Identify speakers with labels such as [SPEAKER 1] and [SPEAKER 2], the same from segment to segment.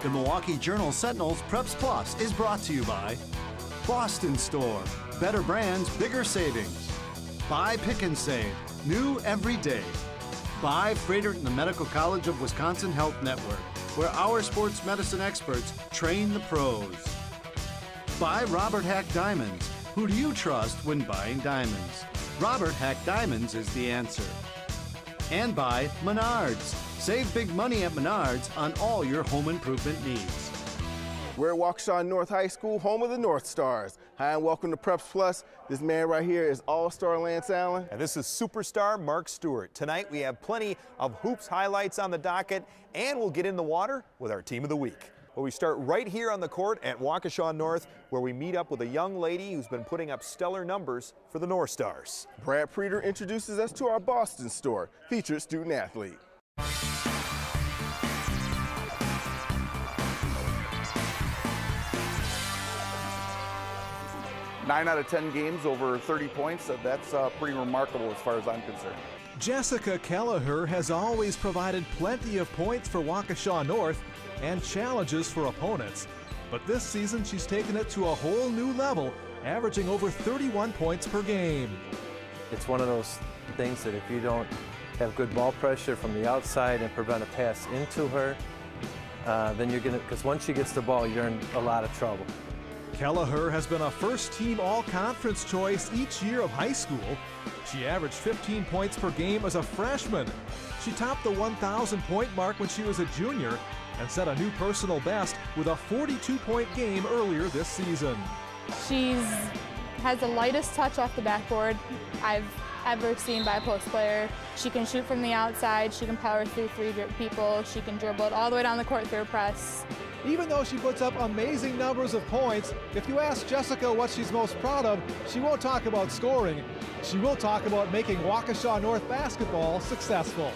[SPEAKER 1] The Milwaukee Journal-Sentinel's Preps Plus is brought to you by Boston Store, better brands, bigger savings. By Pick and Save, new every day. By Freighter and the Medical College of Wisconsin Health Network, where our sports medicine experts train the pros. By Robert Hack Diamonds. Who do you trust when buying diamonds? Robert Hack Diamonds is the answer. And by Menards. Save big money at Menards on all your home improvement needs.
[SPEAKER 2] We're at Waukesha North High School, home of the North Stars. Hi, and welcome to Preps Plus. This man right here is All-Star Lance Allen.
[SPEAKER 3] And this is superstar Mark Stewart. Tonight we have plenty of hoops highlights on the docket, and we'll get in the water with our Team of the Week. But we start right here on the court at Waukesha North, where we meet up with a young lady who's been putting up stellar numbers for the North Stars.
[SPEAKER 2] Brad Preeter introduces us to our Boston Store, featured student athlete.
[SPEAKER 4] 9 out of 10 games over 30 points, that's pretty remarkable as far as I'm concerned.
[SPEAKER 5] Jessica Kelliher has always provided plenty of points for Waukesha North and challenges for opponents. But this season she's taken it to a whole new level, averaging over 31 points per game.
[SPEAKER 6] It's one of those things that if you don't have good ball pressure from the outside and prevent a pass into her, then you're gonna, because once she gets the ball, you're in a lot of trouble.
[SPEAKER 5] Kelliher has been a first-team all-conference choice each year of high school. She averaged 15 points per game as a freshman. She topped the 1,000-point mark when she was a junior and set a new personal best with a 42-point game earlier this season.
[SPEAKER 7] She has the lightest touch off the backboard I've ever seen by a post player. She can shoot from the outside, she can power through three people, she can dribble it all the way down the court through a press.
[SPEAKER 5] Even though she puts up amazing numbers of points, if you ask Jessica what she's most proud of, she won't talk about scoring. She will talk about making Waukesha North basketball successful.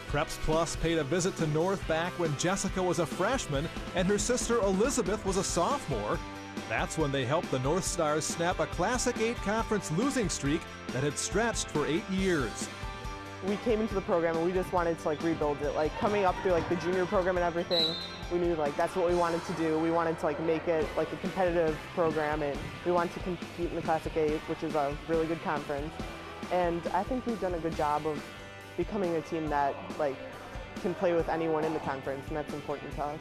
[SPEAKER 5] Preps Plus paid a visit to North back when Jessica was a freshman and her sister Elizabeth was a sophomore. That's when they helped the North Stars snap a Classic 8 conference losing streak that had stretched for 8 years.
[SPEAKER 8] We came into the program and we just wanted to rebuild it. Coming up through the junior program and everything, we knew that's what we wanted to do. We wanted to make it a competitive program, and we wanted to compete in the Classic 8, which is a really good conference. And I think we've done a good job of becoming a team that can play with anyone in the conference, and that's important to us.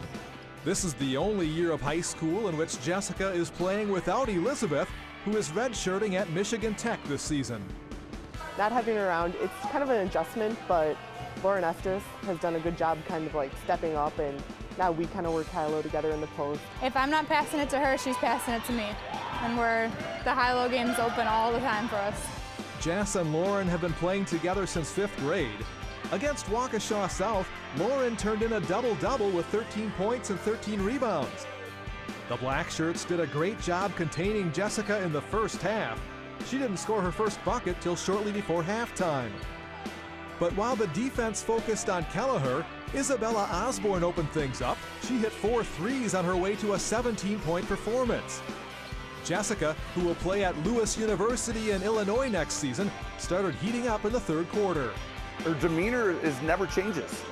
[SPEAKER 5] This is the only year of high school in which Jessica is playing without Elizabeth, who is redshirting at Michigan Tech this season.
[SPEAKER 8] Not having her around, it's kind of an adjustment, but Lauren Estes has done a good job stepping up, and now we kind of work high-low together in the post.
[SPEAKER 7] If I'm not passing it to her, she's passing it to me. And the high-low game's open all the time for us.
[SPEAKER 5] Jess and Lauren have been playing together since 5th grade. Against Waukesha South, Lauren turned in a double-double with 13 points and 13 rebounds. The Black Shirts did a great job containing Jessica in the first half. She didn't score her first bucket till shortly before halftime. But while the defense focused on Kelliher, Isabella Osborne opened things up. She hit 4 threes on her way to a 17-point performance. Jessica, who will play at Lewis University in Illinois next season, started heating up in the third quarter.
[SPEAKER 4] Her demeanor never changes.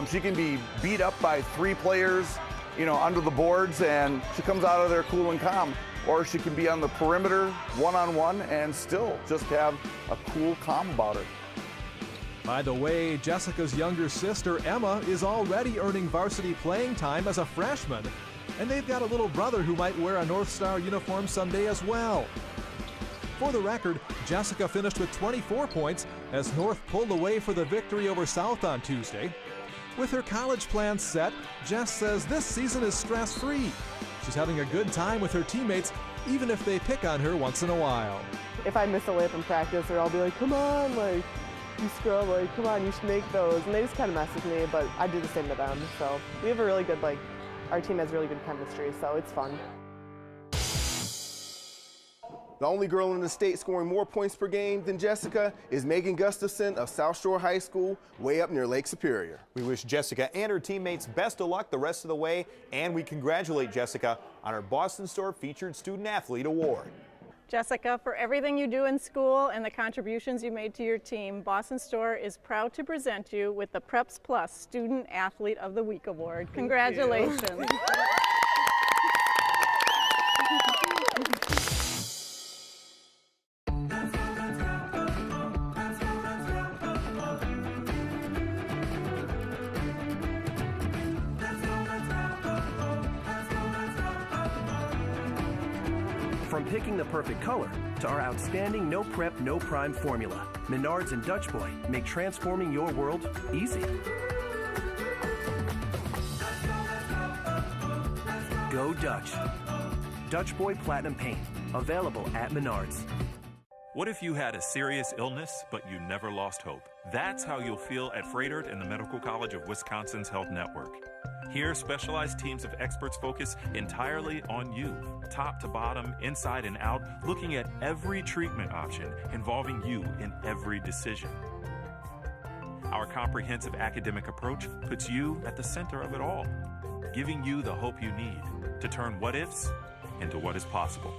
[SPEAKER 4] She can be beat up by 3 players, under the boards, and she comes out of there cool and calm. Or she can be on the perimeter, one-on-one, and still just have a cool calm about her.
[SPEAKER 5] By the way, Jessica's younger sister, Emma, is already earning varsity playing time as a freshman. And they've got a little brother who might wear a North Star uniform someday as well. For the record, Jessica finished with 24 points as North pulled away for the victory over South on Tuesday. With her college plans set, Jess says this season is stress-free. She's having a good time with her teammates, even if they pick on her once in a while.
[SPEAKER 8] If I miss a layup in practice, they're all be like, come on, you scrub, come on, you should make those. And they just kind of mess with me, but I do the same to them. So we have a really good, our team has really good chemistry, so it's fun.
[SPEAKER 2] The only girl in the state scoring more points per game than Jessica is Megan Gustafson of South Shore High School, way up near Lake Superior.
[SPEAKER 3] We wish Jessica and her teammates best of luck the rest of the way, and we congratulate Jessica on her Boston Store Featured Student Athlete Award.
[SPEAKER 9] Jessica, for everything you do in school and the contributions you made to your team, Boston Store is proud to present you with the Preps Plus Student Athlete of the Week Award. Congratulations.
[SPEAKER 10] From picking the perfect color to our outstanding no prep, no prime formula, Menards and Dutch Boy make transforming your world easy. Go Dutch. Dutch Boy Platinum Paint, available at Menards.
[SPEAKER 11] What if you had a serious illness, but you never lost hope? That's how you'll feel at Froedtert and the Medical College of Wisconsin's Health Network. Here, specialized teams of experts focus entirely on you, top to bottom, inside and out, looking at every treatment option, involving you in every decision. Our comprehensive academic approach puts you at the center of it all, giving you the hope you need to turn what-ifs into what is possible.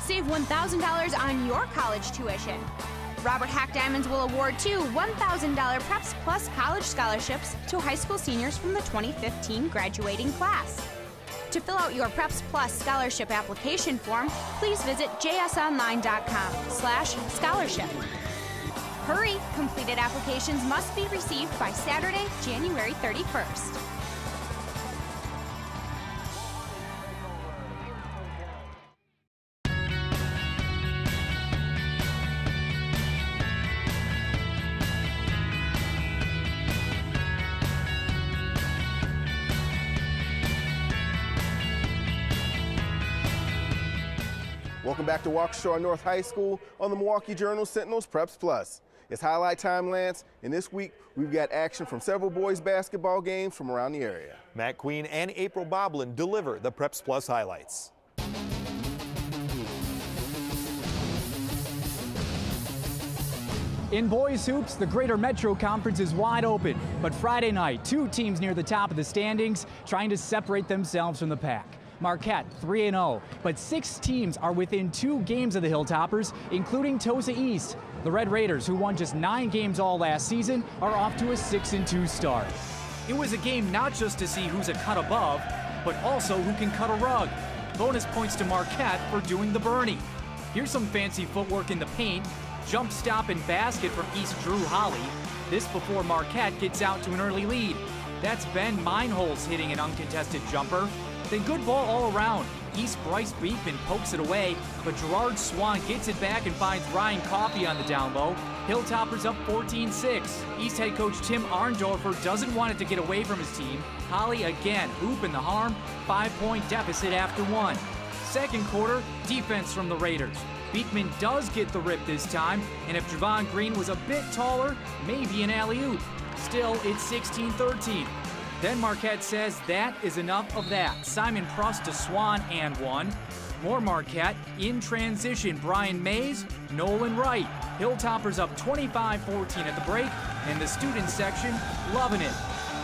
[SPEAKER 12] Save $1,000 on your college tuition. Robert Hack Diamonds will award 2 $1,000 Preps Plus college scholarships to high school seniors from the 2015 graduating class. To fill out your Preps Plus scholarship application form, please visit jsonline.com/scholarship. Hurry! Completed applications must be received by Saturday, January 31st.
[SPEAKER 2] Welcome back to Waukesha North High School on the Milwaukee Journal Sentinel's Preps Plus. It's highlight time, Lance, and this week we've got action from several boys basketball games from around the area.
[SPEAKER 3] Matt Queen and April Boblin deliver the Preps Plus highlights.
[SPEAKER 13] In boys hoops, the Greater Metro Conference is wide open, but Friday night, 2 teams near the top of the standings trying to separate themselves from the pack. Marquette 3-0, but 6 teams are within 2 games of the Hilltoppers, including Tosa East. The Red Raiders, who won just 9 games all last season, are off to a 6-2 start.
[SPEAKER 14] It was a game not just to see who's a cut above, but also who can cut a rug. Bonus points to Marquette for doing the Bernie. Here's some fancy footwork in the paint. Jump stop and basket from East Drew Holly. This before Marquette gets out to an early lead. That's Ben Meinholz hitting an uncontested jumper. Then good ball all around. East Bryce Beekman pokes it away, but Gerard Swan gets it back and finds Ryan Coffey on the down low. Hilltoppers up 14-6. East head coach Tim Arndorfer doesn't want it to get away from his team. Holly again hooping the harm. 5-point deficit after 1. Second quarter, defense from the Raiders. Beekman does get the rip this time, and if Javon Green was a bit taller, maybe an alley-oop. Still, it's 16-13. Then Marquette says that is enough of that. Simon Pruss to Swan and 1. More Marquette. In transition, Brian Mays, Nolan Wright. Hilltoppers up 25-14 at the break, and the student section loving it.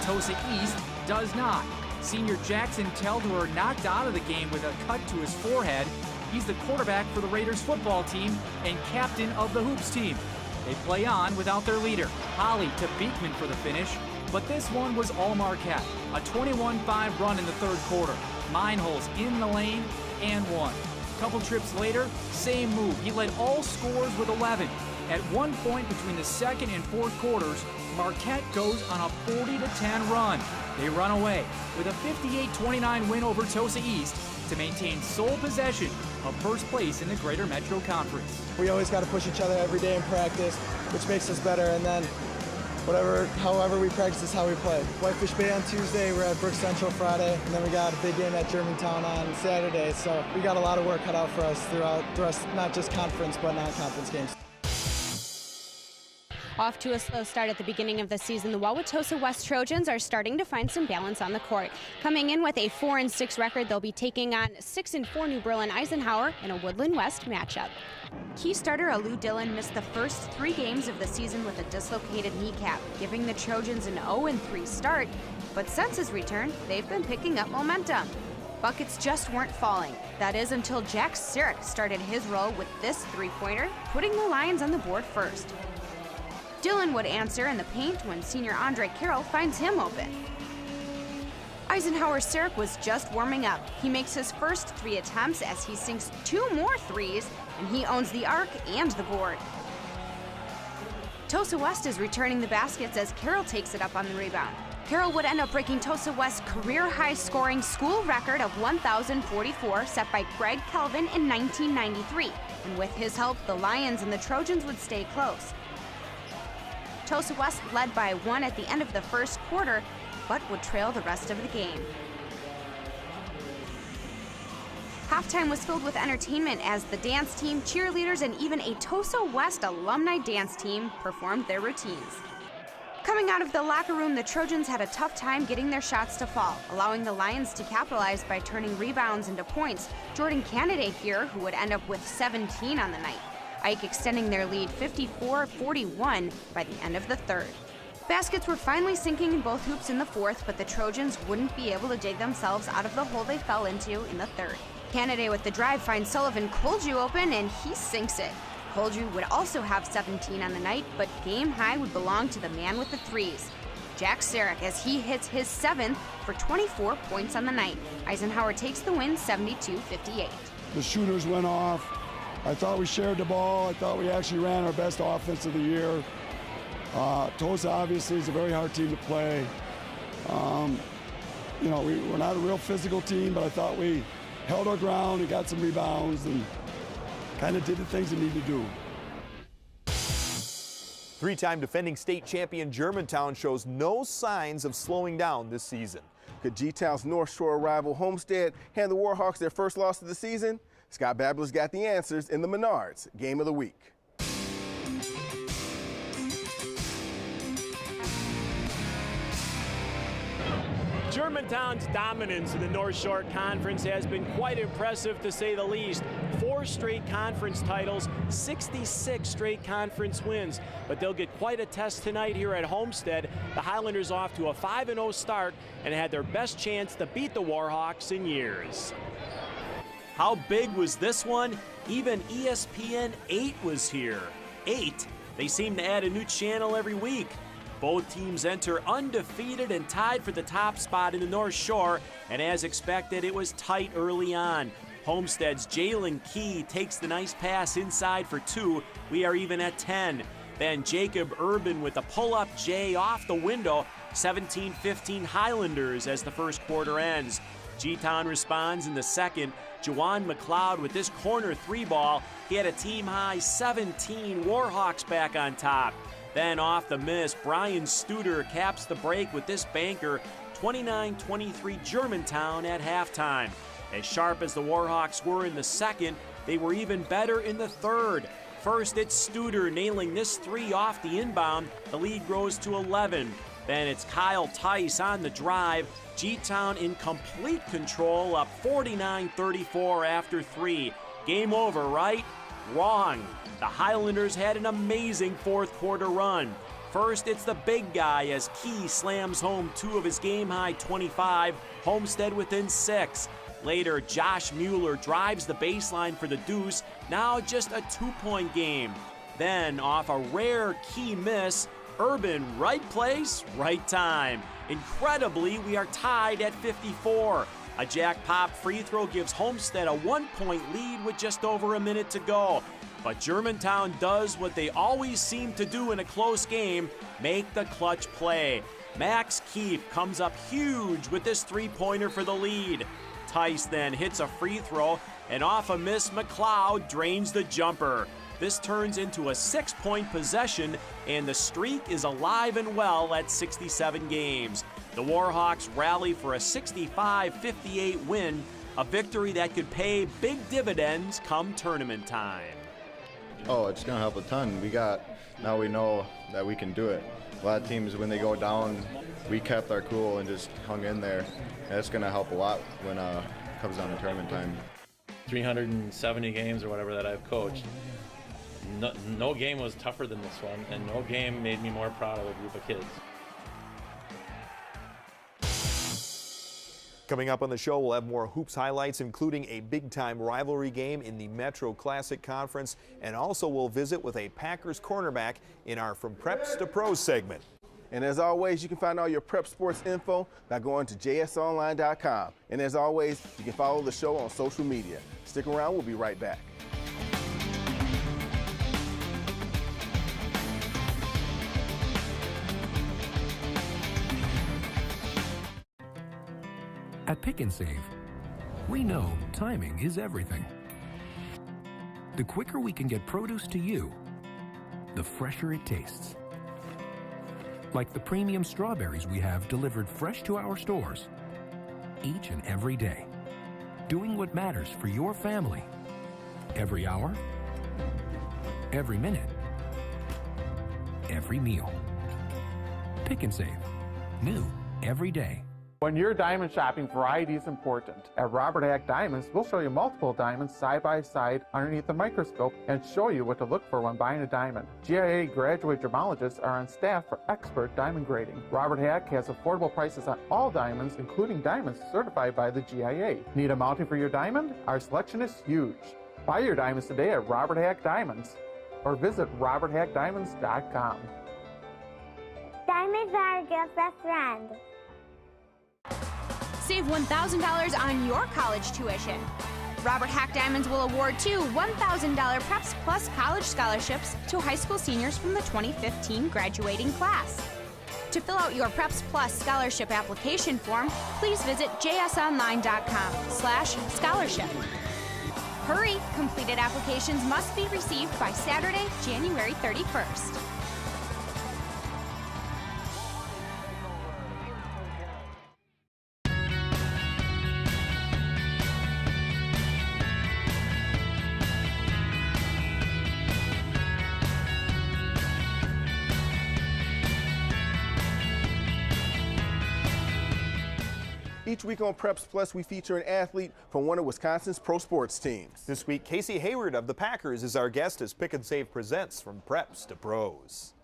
[SPEAKER 14] Tosa East does not. Senior Jackson Teldor knocked out of the game with a cut to his forehead. He's the quarterback for the Raiders football team and captain of the Hoops team. They play on without their leader. Holly to Beekman for the finish. But this one was all Marquette. A 21-5 run in the third quarter. Meinholz in the lane and 1. Couple trips later, same move. He led all scorers with 11. At one point between the second and fourth quarters, Marquette goes on a 40-10 run. They run away with a 58-29 win over Tosa East to maintain sole possession of first place in the Greater Metro Conference.
[SPEAKER 15] We always got to push each other every day in practice, which makes us better, and then however we practice is how we play. Whitefish Bay on Tuesday, we're at Brook Central Friday, and then we got a big game at Germantown on Saturday, so we got a lot of work cut out for us throughout the rest, not just conference, but non-conference games.
[SPEAKER 16] Off to a slow start at the beginning of the season, the Wauwatosa West Trojans are starting to find some balance on the court. Coming in with a 4-6 record, they'll be taking on 6-4 New Berlin Eisenhower in a Woodland West matchup. Key starter Alou Dillon missed the first 3 games of the season with a dislocated kneecap, giving the Trojans an 0-3 start. But since his return, they've been picking up momentum.
[SPEAKER 12] Buckets just weren't falling. That is until Jack Sarek started his role with this three-pointer, putting the Lions on the board first. Dylan would answer in the paint when senior Andre Carroll finds him open. Eisenhower Sarek was just warming up. He makes his first 3 attempts as he sinks 2 more threes, and he owns the arc and the board. Tosa West is returning the baskets as Carroll takes it up on the rebound. Carroll would end up breaking Tosa West's career-high scoring school record of 1,044 set by Greg Kelvin in 1993. And with his help, the Lions and the Trojans would stay close. Tosa West led by 1 at the end of the first quarter, but would trail the rest of the game. Halftime was filled with entertainment as the dance team, cheerleaders, and even a Tosa West alumni dance team performed their routines. Coming out of the locker room, the Trojans had a tough time getting their shots to fall, allowing the Lions to capitalize by turning rebounds into points. Jordan Candidate here, who would end up with 17 on the night. Ike extending their lead 54-41 by the end of the third. Baskets were finally sinking in both hoops in the fourth, but the Trojans wouldn't be able to dig themselves out of the hole they fell into in the third. Candidate with the drive finds Sullivan Kolju open, and he sinks it. Kolju would also have 17 on the night, but game high would belong to the man with the threes, Jack Sarek, as he hits his 7th for 24 points on the night. Eisenhower takes the win 72-58.
[SPEAKER 17] The shooters went off. I thought we shared the ball. I thought we actually ran our best offense of the year. Tosa obviously is a very hard team to play. We're not a real physical team, but I thought we held our ground and got some rebounds and kind of did the things we need to do.
[SPEAKER 3] 3-time defending state champion Germantown shows no signs of slowing down this season.
[SPEAKER 2] Could G-Town's North Shore rival Homestead hand the Warhawks their first loss of the season? Scott Babler's got the answers in the Menards Game of the Week.
[SPEAKER 18] Germantown's dominance in the North Shore Conference has been quite impressive, to say the least. 4 straight conference titles, 66 straight conference wins. But they'll get quite a test tonight here at Homestead. The Highlanders off to a 5-0 start and had their best chance to beat the Warhawks in years. How big was this one? Even ESPN 8 was here. 8? They seem to add a new channel every week. Both teams enter undefeated and tied for the top spot in the North Shore, and as expected, it was tight early on. Homestead's Jalen Key takes the nice pass inside for 2. We are even at 10. Then Jacob Urban with a pull-up J off the window. 17-15 Highlanders as the first quarter ends. G-Town responds in the second. Juwan McLeod with this corner 3-ball. He had a team-high 17. Warhawks back on top. Then off the miss, Brian Studer caps the break with this banker. 29-23 Germantown at halftime. As sharp as the Warhawks were in the second, they were even better in the third. First, it's Studer nailing this 3 off the inbound. The lead grows to 11. Then it's Kyle Tice on the drive. G-Town in complete control, up 49-34 after 3. Game over, right? Wrong. The Highlanders had an amazing fourth quarter run. First, it's the big guy as Key slams home 2 of his game-high 25, Homestead within 6. Later, Josh Mueller drives the baseline for the deuce, now just a 2-point game. Then, off a rare Key miss, Urban, right place, right time. Incredibly, we are tied at 54. A Jack Pop free throw gives Homestead a 1-point lead with just over a minute to go. But Germantown does what they always seem to do in a close game, make the clutch play. Max Keefe comes up huge with this 3-pointer for the lead. Tice then hits a free throw, and off a miss, McLeod drains the jumper. This turns into a 6-point possession, and the streak is alive and well at 67 games. The Warhawks rally for a 65-58 win, a victory that could pay big dividends come tournament time.
[SPEAKER 19] Oh, it's going to help a ton. Now we know that we can do it. A lot of teams, when they go down, we kept our cool and just hung in there. And it's going to help a lot when it comes down to tournament time.
[SPEAKER 20] 370 games or whatever that I've coached. No game was tougher than this one, and no game made me more proud of a group of kids.
[SPEAKER 3] Coming up on the show, we'll have more hoops highlights, including a big-time rivalry game in the Metro Classic Conference, and also we'll visit with a Packers cornerback in our From Preps to Pros segment.
[SPEAKER 2] And as always, you can find all your prep sports info by going to jsonline.com. And as always, you can follow the show on social media. Stick around, we'll be right back.
[SPEAKER 21] At Pick and Save, we know timing is everything. The quicker we can get produce to you, the fresher it tastes. Like the premium strawberries we have delivered fresh to our stores each and every day, doing what matters for your family every hour, every minute, every meal. Pick and Save, new every day.
[SPEAKER 22] When you're diamond shopping, variety is important. At Robert Hack Diamonds, we'll show you multiple diamonds side by side underneath the microscope and show you what to look for when buying a diamond. GIA graduate gemologists are on staff for expert diamond grading. Robert Hack has affordable prices on all diamonds, including diamonds certified by the GIA. Need a mounting for your diamond? Our selection is huge. Buy your diamonds today at Robert Hack Diamonds or visit roberthackdiamonds.com.
[SPEAKER 23] Diamonds are a girl's best friend.
[SPEAKER 12] Save $1,000 on your college tuition. Robert Hack Diamonds will award 2 $1,000 Preps Plus college scholarships to high school seniors from the 2015 graduating class. To fill out your Preps Plus scholarship application form, please visit jsonline.com/scholarship. Hurry! Completed applications must be received by Saturday, January 31st.
[SPEAKER 2] Each week on Preps Plus, we feature an athlete from one of Wisconsin's pro sports teams.
[SPEAKER 3] This week, Casey Hayward of the Packers is our guest as Pick and Save presents From Preps to Pros.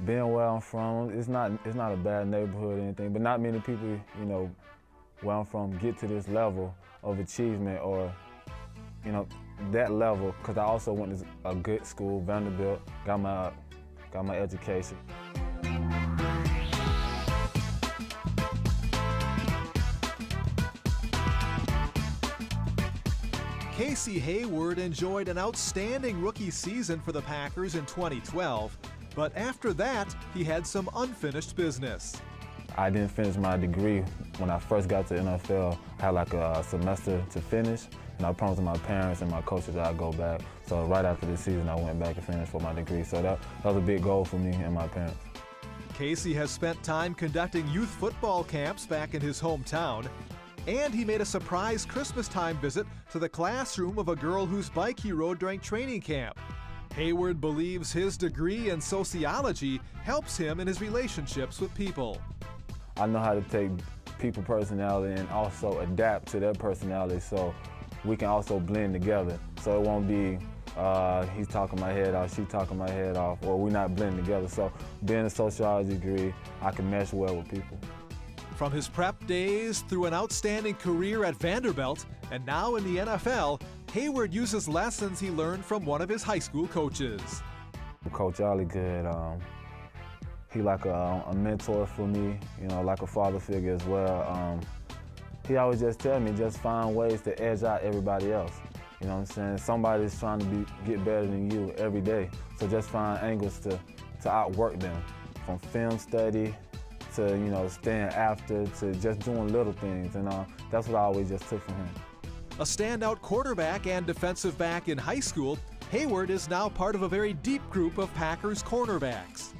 [SPEAKER 24] Being where I'm from, it's not a bad neighborhood or anything, but not many people, where I'm from get to this level of achievement or, that level, because I also went to a good school, Vanderbilt, got my education.
[SPEAKER 5] Casey Hayward enjoyed an outstanding rookie season for the Packers in 2012, but after that, he had some unfinished business.
[SPEAKER 24] I didn't finish my degree when I first got to the NFL. I had like a semester to finish, and I promised my parents and my coaches that I'd go back. So right after the season, I went back and finished for my degree. So that was a big goal for me and my parents.
[SPEAKER 5] Casey has spent time conducting youth football camps back in his hometown, and he made a surprise Christmas time visit to the classroom of a girl whose bike he rode during training camp. Hayward believes his degree in sociology helps him in his relationships with people.
[SPEAKER 24] I know how to take people personality and also adapt to their personality so we can also blend together. So it won't be he's talking my head off, she's talking my head off, or we're not blending together. So being a sociology degree, I can mesh well with people.
[SPEAKER 5] From his prep days through an outstanding career at Vanderbilt and now in the NFL, Hayward uses lessons he learned from one of his high school coaches.
[SPEAKER 24] Coach Ollie good. He like a mentor for me, like a father figure as well. He always just tell me, just find ways to edge out everybody else. You know what I'm saying? Somebody's trying to get better than you every day. So just find angles to outwork them. From film study to, staying after to just doing little things. And that's what I always just took from him.
[SPEAKER 5] A standout quarterback and defensive back in high school, Hayward is now part of a very deep group of Packers cornerbacks.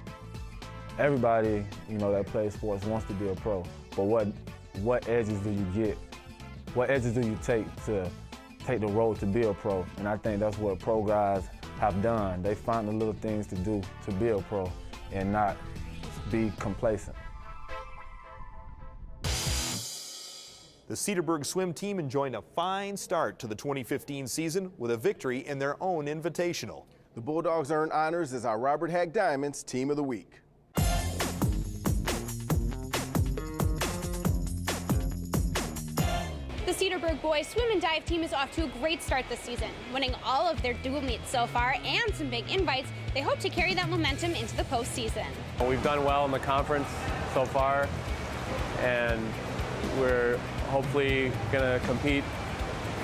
[SPEAKER 24] Everybody, that plays sports wants to be a pro, but what edges do you get? What edges do you take to take the road to be a pro? And I think that's what pro guys have done. They find the little things to do to be a pro and not be complacent.
[SPEAKER 3] The Cedarburg swim team enjoyed a fine start to the 2015 season with a victory in their own invitational.
[SPEAKER 2] The Bulldogs earned honors as our Robert Hack Diamonds Team of the Week.
[SPEAKER 16] The Cedarburg boys swim and dive team is off to a great start this season. Winning all of their dual meets so far and some big invites, they hope to carry that momentum into the postseason.
[SPEAKER 1] We've done well in the conference so far, and we're hopefully going to compete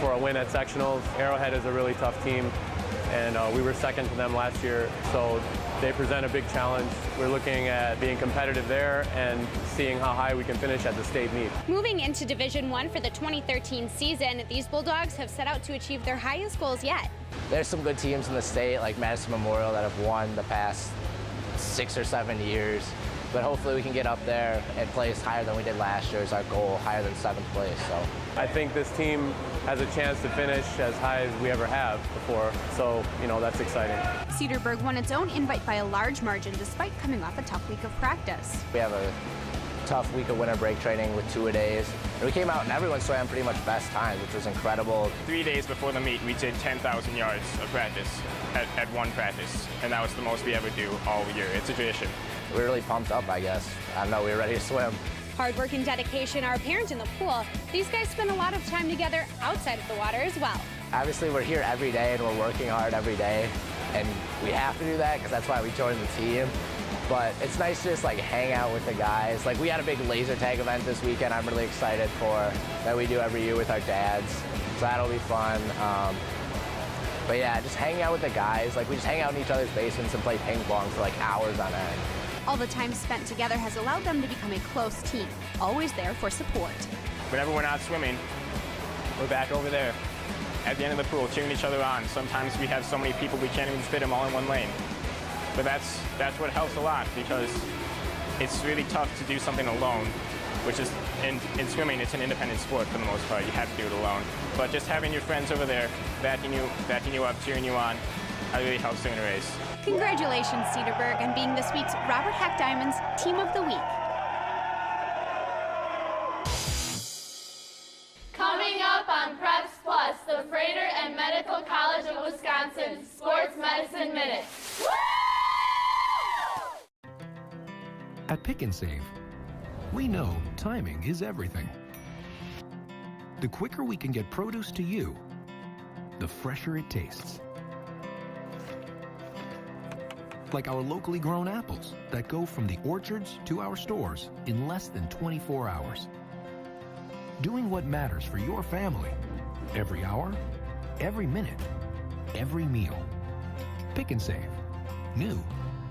[SPEAKER 1] for a win at sectionals. Arrowhead is a really tough team, and we were second to them last year, so they present a big challenge. We're looking at being competitive there and seeing how high we can finish at the state meet.
[SPEAKER 16] Moving into Division I for the 2013 season, these Bulldogs have set out to achieve their highest goals yet.
[SPEAKER 4] There's some good teams in the state, like Madison Memorial, that have won the past 6 or 7 years. But hopefully we can get up there and place higher than we did last year is our goal, higher than 7th place. So
[SPEAKER 1] I think this team has a chance to finish as high as we ever have before, so, you know, that's exciting.
[SPEAKER 12] Cedarburg won its own invite by a large margin despite coming off a tough week of practice.
[SPEAKER 4] We have a tough week of winter break training with 2-a-days. And we came out and everyone swam pretty much best times, which was incredible.
[SPEAKER 6] 3 days before the meet, we did 10,000 yards of practice at one practice, and that was the most we ever do all year. It's a tradition.
[SPEAKER 4] We're really pumped up, I guess. I don't know, we were ready to swim.
[SPEAKER 16] Hard work and dedication are apparent in the pool. These guys spend a lot of time together outside of the water as well.
[SPEAKER 4] Obviously, we're here every day and we're working hard every day, and we have to do that because that's why we joined the team. But it's nice to just like hang out with the guys. Like we had a big laser tag event this weekend I'm really excited for that we do every year with our dads. So that'll be fun. But yeah, just hanging out with the guys. Like we just hang out in each other's basements and play ping pong for like hours on end.
[SPEAKER 12] All the time spent together has allowed them to become a close team, always there for support.
[SPEAKER 6] Whenever we're not swimming, we're back over there at the end of the pool cheering each other on. Sometimes we have so many people we can't even fit them all in one lane. But that's what helps a lot, because it's really tough to do something alone, which is, in swimming, it's an independent sport for the most part. You have to do it alone. But just having your friends over there backing you up, cheering you on, that really helps during a race.
[SPEAKER 12] Congratulations, Cedarburg, on being this week's Robert Hack Diamonds Team of the Week.
[SPEAKER 7] Coming up on Preps Plus, the Freighter and Medical College of Wisconsin Sports Medicine Minute.
[SPEAKER 21] At Pick and Save, we know timing is everything. The quicker we can get produce to you, the fresher it tastes. Like our locally grown apples that go from the orchards to our stores in less than 24 hours. Doing what matters for your family every hour, every minute, every meal. Pick and Save. New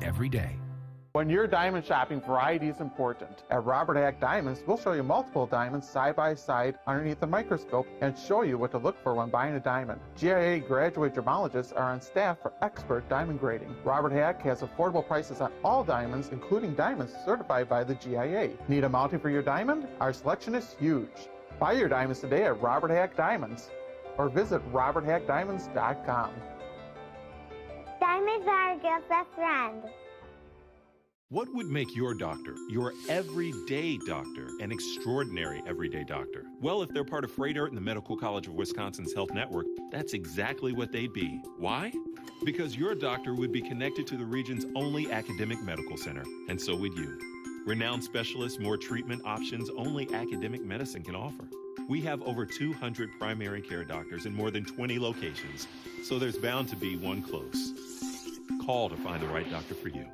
[SPEAKER 21] every day.
[SPEAKER 22] When you're diamond shopping, variety is important. At Robert Hack Diamonds, we'll show you multiple diamonds side by side underneath the microscope and show you what to look for when buying a diamond. GIA graduate gemologists are on staff for expert diamond grading. Robert Hack has affordable prices on all diamonds, including diamonds certified by the GIA. Need a mounting for your diamond? Our selection is huge. Buy your diamonds today at Robert Hack Diamonds or visit roberthackdiamonds.com.
[SPEAKER 25] Diamonds are a girl's best friend.
[SPEAKER 11] What would make your doctor, your everyday doctor, an extraordinary everyday doctor? Well, if they're part of Freighter and the Medical College of Wisconsin's health network, that's exactly what they'd be. Why? Because your doctor would be connected to the region's only academic medical center, and so would you. Renowned specialists, more treatment options only academic medicine can offer. We have over 200 primary care doctors in more than 20 locations, so there's bound to be one close. Call to find the right doctor for you.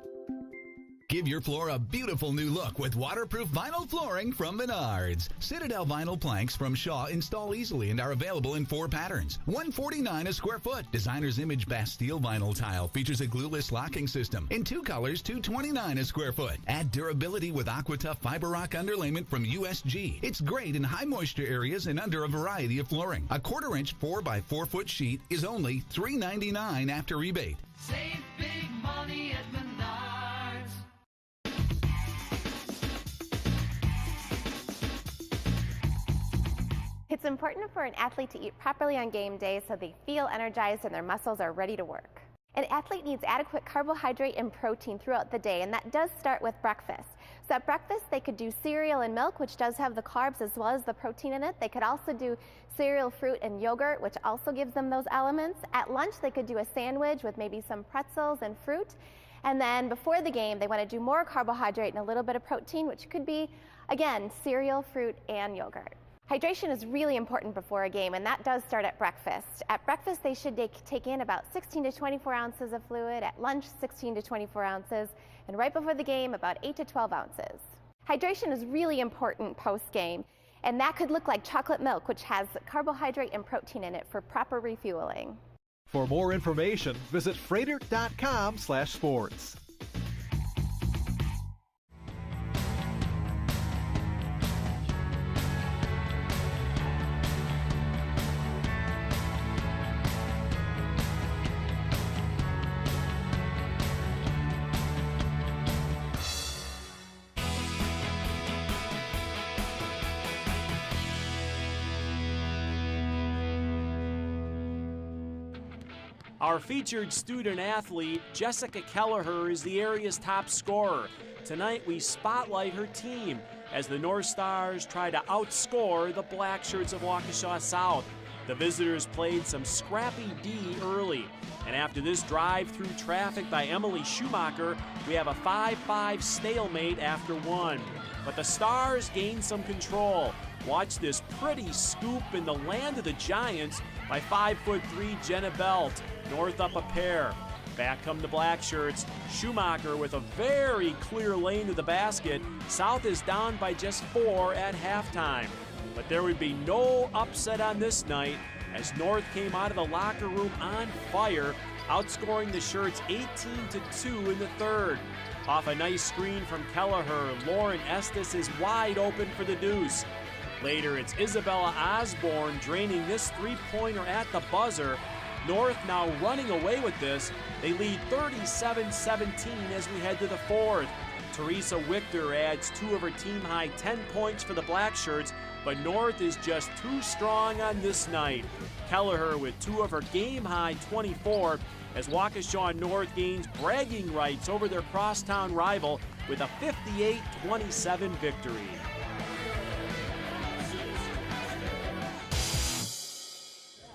[SPEAKER 26] Give your floor a beautiful new look with waterproof vinyl flooring from Menards. Citadel vinyl planks from Shaw install easily and are available in 4 patterns. $149 a square foot. Designer's Image Bastille vinyl tile features a glueless locking system. In 2 colors, $229 a square foot. Add durability with AquaTough Fiber Rock underlayment from USG. It's great in high moisture areas and under a variety of flooring. A 1/4 inch 4x4 foot sheet is only $399 after rebate.
[SPEAKER 7] Save big money at Menards.
[SPEAKER 27] It's important for an athlete to eat properly on game day so they feel energized and their muscles are ready to work.
[SPEAKER 23] An athlete needs adequate carbohydrate and protein throughout the day, and that does start with breakfast. So at breakfast, they could do cereal and milk, which does have the carbs as well as the protein in it. They could also do cereal, fruit, and yogurt, which also gives them those elements. At lunch, they could do a sandwich with maybe some pretzels and fruit. And then before the game, they want to do more carbohydrate and a little bit of protein, which could be, again, cereal, fruit, and yogurt. Hydration is really important before a game, and that does start at breakfast. At breakfast, they should take in about 16 to 24 ounces of fluid. At lunch, 16 to 24 ounces. And right before the game, about 8 to 12 ounces. Hydration is really important post-game, and that could look like chocolate milk, which has carbohydrate and protein in it for proper refueling.
[SPEAKER 5] For more information, visit freighter.com/sports.
[SPEAKER 18] Our featured student athlete, Jessica Kelliher, is the area's top scorer. Tonight we spotlight her team as the North Stars try to outscore the Black Shirts of Waukesha South. The visitors played some scrappy D early, and after this drive through traffic by Emily Schumacher, we have a 5-5 stalemate after one. But the Stars gained some control. Watch this pretty scoop in the land of the Giants by 5'3" Jenna Belt. North up a pair. Back come the Black Shirts. Schumacher with a very clear lane to the basket. South is down by just 4 at halftime. But there would be no upset on this night as North came out of the locker room on fire, outscoring the Shirts 18-2 in the third. Off a nice screen from Kelliher, Lauren Estes is wide open for the deuce. Later, it's Isabella Osborne draining this three-pointer at the buzzer. North now running away with this. They lead 37-17 as we head to the fourth. Teresa Wichter adds 2 of her team-high 10 points for the Black Shirts, but North is just too strong on this night. Kelliher with 2 of her game-high 24 as Waukesha North gains bragging rights over their crosstown rival with a 58-27 victory.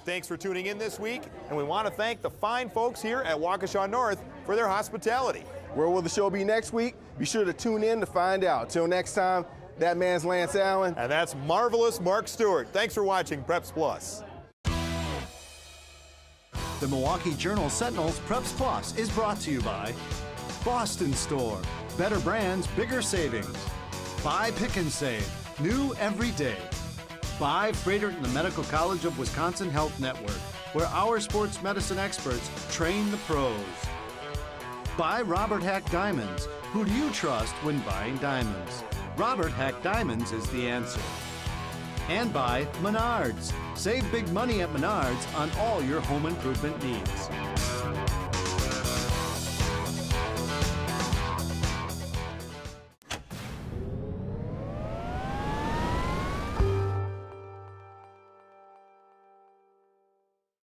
[SPEAKER 3] Thanks for tuning in this week, and we want to thank the fine folks here at Waukesha North for their hospitality.
[SPEAKER 2] Where will the show be next week? Be sure to tune in to find out. Till next time, that man's Lance Allen.
[SPEAKER 3] And that's marvelous Mark Stewart. Thanks for watching Preps Plus.
[SPEAKER 8] The Milwaukee Journal Sentinel's Preps Plus is brought to you by Boston Store, better brands, bigger savings. Buy Pick and Save, new every day. By Freighter and the Medical College of Wisconsin Health Network, where our sports medicine experts train the pros. By Robert Hack Diamonds. Who do you trust when buying diamonds? Robert Hack Diamonds is the answer. And by Menards. Save big money at Menards on all your home improvement needs.